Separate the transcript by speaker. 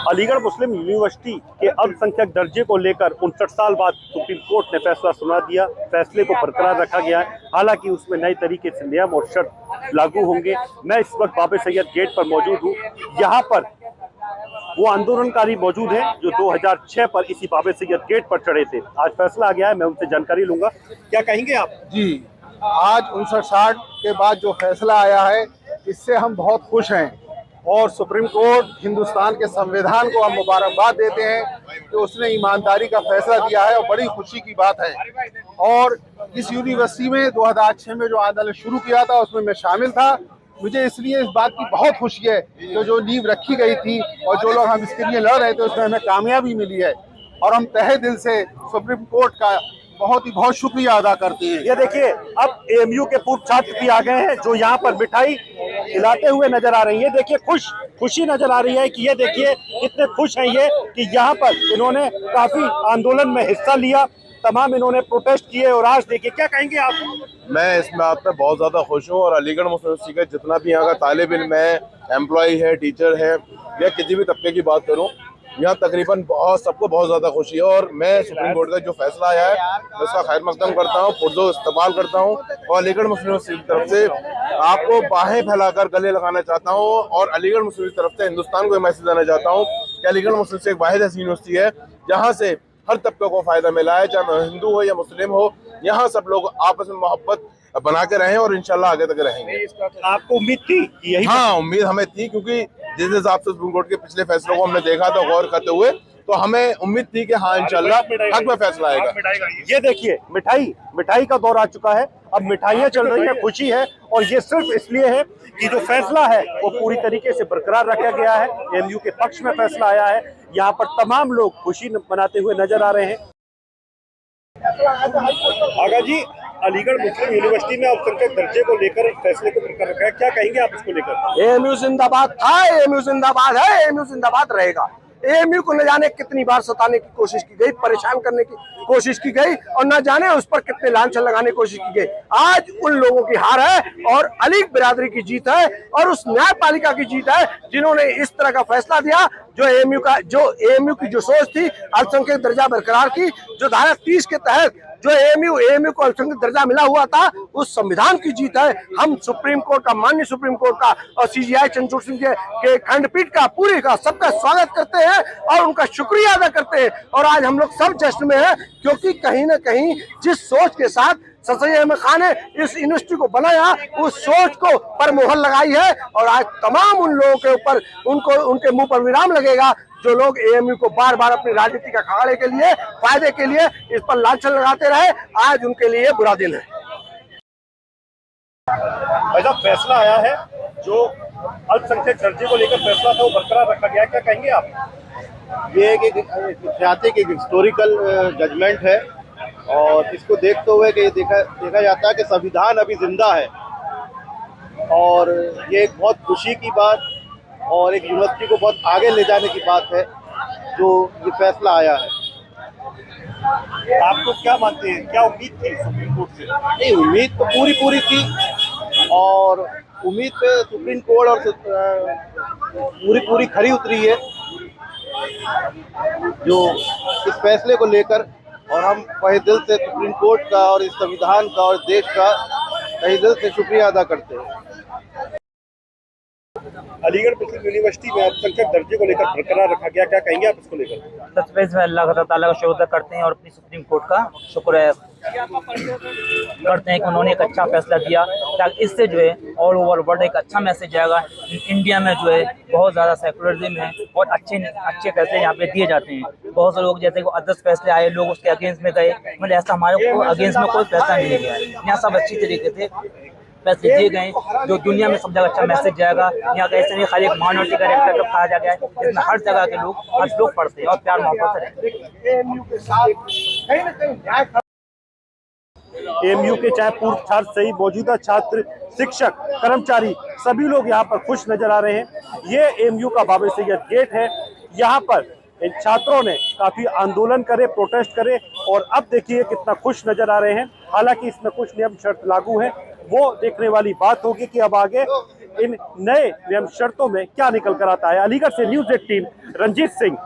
Speaker 1: अलीगढ़ मुस्लिम university के अल्पसंख्यक दर्जे को लेकर 59 साल बाद सुप्रीम कोर्ट ने फैसला सुना दिया। फैसले को बरकरार रखा गया है, हालांकि उसमें नए तरीके से नियम और शर्त लागू होंगे। मैं इस वक्त बाबे सैयद गेट पर मौजूद हूँ। यहाँ पर वो आंदोलनकारी मौजूद हैं जो 2006 पर इसी बाबे सैयद गेट पर चढ़े थे। आज फैसला आ गया है, मैं उनसे जानकारी लूंगा। क्या कहेंगे आप?
Speaker 2: जी, आज 59-60 के बाद जो फैसला आया है इससे हम बहुत खुश हैं और सुप्रीम कोर्ट हिंदुस्तान के संविधान को हम मुबारकबाद देते हैं कि उसने ईमानदारी का फैसला दिया है और बड़ी खुशी की बात है। और इस यूनिवर्सिटी में 2006 में जो आंदोलन शुरू किया था उसमें मैं शामिल था। मुझे इसलिए इस बात की बहुत खुशी है कि जो नींव रखी गई थी और जो लोग हम इसके लिए लड़ रहे थे उसमें हमें कामयाबी मिली है और हम तहे दिल से सुप्रीम कोर्ट का बहुत शुक्रिया अदा करते हैं।
Speaker 1: ये देखिए, अब एएमयू के पूर्व छात्र भी आ गए हैं जो यहाँ पर मिठाई खिलाते हुए नजर आ रही है। देखिए खुशी नजर आ रही है कि ये देखिए कितने खुश हैं ये कि यहाँ पर इन्होंने काफी आंदोलन में हिस्सा लिया, तमाम इन्होंने प्रोटेस्ट किए। और आज देखिए, क्या कहेंगे आप?
Speaker 3: मैं इस बात पर बहुत ज़्यादा खुश हूँ और अलीगढ़ मुस्लिम यूनिवर्सिटी का जितना भी यहाँ का तालिब इल्म है, एम्प्लॉय है, टीचर है या किसी भी तबके की बात करूँ, यहाँ तकरीबन सबको बहुत ज़्यादा खुशी है। और मैं सुप्रीम कोर्ट का जो फैसला आया है मैं उसका खैर मकदम करता हूँ, पुरजोर इस्तेमाल करता हूँ और अलीगढ़ मुस्लिम यूनिवर्सिटी की तरफ से आपको बाहें फैलाकर गले लगाना चाहता हूँ और अलीगढ़ मुस्लिम की तरफ से हिंदुस्तान को मैसेज देना चाहता हूँ कि अलीगढ़ मुस्लिम से एक वाहिद ऐसी यूनिवर्सिटी है जहाँ से हर तबके को फायदा मिला है, चाहे हिंदू हो या मुस्लिम हो। यहाँ सब लोग आपस में मोहब्बत बना के रहें और इंशाल्लाह आगे तक रहेंगे।
Speaker 1: आपको उम्मीद थी यही?
Speaker 3: हाँ, उम्मीद हमें थी क्योंकि जिस हिसाब से सुप्रीम कोर्ट के पिछले फैसलों को हमने देखा था गौर करते हुए, तो हमें उम्मीद थी कि हाँ इंशाल्लाह हक में फैसला आएगा।
Speaker 1: ये देखिए, मिठाई का दौर आ चुका है, अब मिठाइयाँ चल रही है, खुशी है। और ये सिर्फ इसलिए है कि जो फैसला है वो पूरी तरीके से बरकरार रखा गया है। एएमयू के पक्ष में फैसला आया है। यहाँ पर तमाम लोग खुशी मनाते हुए नजर आ रहे हैं। आगा जी, अलीगढ़ मुस्लिम यूनिवर्सिटी में अल्पसंख्यक दर्जे को लेकर फैसले को बरकरार रखा है, क्या कहेंगे आप इसको लेकर?
Speaker 2: एएमयू जिंदाबाद था, एएमयू जिंदाबाद है, एएमयू जिंदाबाद रहेगा। एएमयू को न जाने कितनी बार सताने की कोशिश की गई, परेशान करने की कोशिश की गई और न जाने उस पर कितने लांछन लगाने की कोशिश की गई। आज उन लोगों की हार है और अलीग बिरादरी की जीत है और उस न्यायपालिका की जीत है जिन्होंने इस तरह का फैसला दिया। जो एएमयू की जो सोच थी अल्पसंख्यक दर्जा बरकरार की, जो धारा 30 के तहत जो एएमयू को अल्पसंख्यक दर्जा मिला हुआ था, उस संविधान की जीत है। हम सुप्रीम कोर्ट का, माननीय सुप्रीम कोर्ट का और सीजीआई चंद्रचूड़ सिंह के खंडपीठ का, पूरे का, सबका स्वागत करते हैं और उनका शुक्रिया अदा करते हैं। और आज हम लोग सब जश्न में हैं क्योंकि कहीं ना कहीं जिस सोच के साथ सर सैयद अहमद खान ने इस यूनिवर्सिटी को बनाया, उस सोच को पर मोहर लगाई है और आज तमाम उन लोगों के ऊपर उनके मुंह पर विराम लगेगा जो लोग एएमयू को बार बार अपनी राजनीति का अखाड़े के लिए, फायदे के लिए इस पर लांछन लगाते रहे। आज उनके लिए बुरा दिन है।
Speaker 1: ऐसा फैसला आया है, जो अल्पसंख्यक दर्जे को लेकर फैसला था वो बरकरार रखा गया, क्या कहेंगे आप?
Speaker 4: ये एक ऐतिहासिक एक हिस्टोरिकल जजमेंट है और इसको देखते हुए कि देखा जाता है कि संविधान अभी जिंदा है और ये एक बहुत खुशी की बात और एक यूनिवर्सिटी को बहुत आगे ले जाने की बात है जो ये फैसला आया है।
Speaker 1: आपको क्या मानते हैं, क्या उम्मीद थी सुप्रीम कोर्ट से?
Speaker 4: नहीं, उम्मीद तो पूरी थी और उम्मीद पे सुप्रीम कोर्ट और पूरी खरी उतरी है जो इस फैसले को लेकर। और हम तहे दिल से सुप्रीम कोर्ट का और इस संविधान का और देश का तहे दिल से शुक्रिया अदा करते हैं।
Speaker 1: अलीगढ़ मुस्लिम यूनिवर्सिटी में अल्पसंख्यक दर्जे को लेकर बरकरार रखा गया, क्या कहेंगे आप इसको लेकर?
Speaker 5: सबसे अल्लाह ताला का शुक्र करते हैं और अपनी सुप्रीम कोर्ट का शुक्र करते हैं कि उन्होंने एक अच्छा फैसला दिया ताकि इससे जो है ऑल ओवर वर्ल्ड एक अच्छा मैसेज जाएगा। इंडिया में जो है बहुत ज़्यादा सेकुलरिज्म है और अच्छे फैसले यहाँ पे दिए जाते हैं। बहुत से लोग जैसे कि अदर्स फैसले आए, लोग उसके अगेंस्ट में गए, मतलब ऐसा हमारे को अगेंस्ट में कोई फैसला नहीं गया। यहाँ सब अच्छी तरीके से फैसले दिए गए जो दुनिया में सब जगह अच्छा मैसेज जाएगा। यहाँ का ऐसे नहीं खाली एक माइनॉरिटी का रेफर कहा जा गया है, इसमें हर जगह के लोग हर लोग पढ़ते हैं और प्यार मोहब्बत से रहते हैं।
Speaker 1: एएमयू के चाहे पूर्व छात्र सही, मौजूदा छात्र, शिक्षक, कर्मचारी, सभी लोग यहाँ पर खुश नजर आ रहे हैं। ये एएमयू का बाबे सैयद गेट है। यहाँ पर इन छात्रों ने काफी आंदोलन करे, प्रोटेस्ट करे और अब देखिए कितना खुश नजर आ रहे हैं। हालांकि इसमें कुछ नियम शर्त लागू है, वो देखने वाली बात होगी कि अब आगे इन नए नियम शर्तों में क्या निकल कर आता है। अलीगढ़ से न्यूज़ 18 रंजीत सिंह।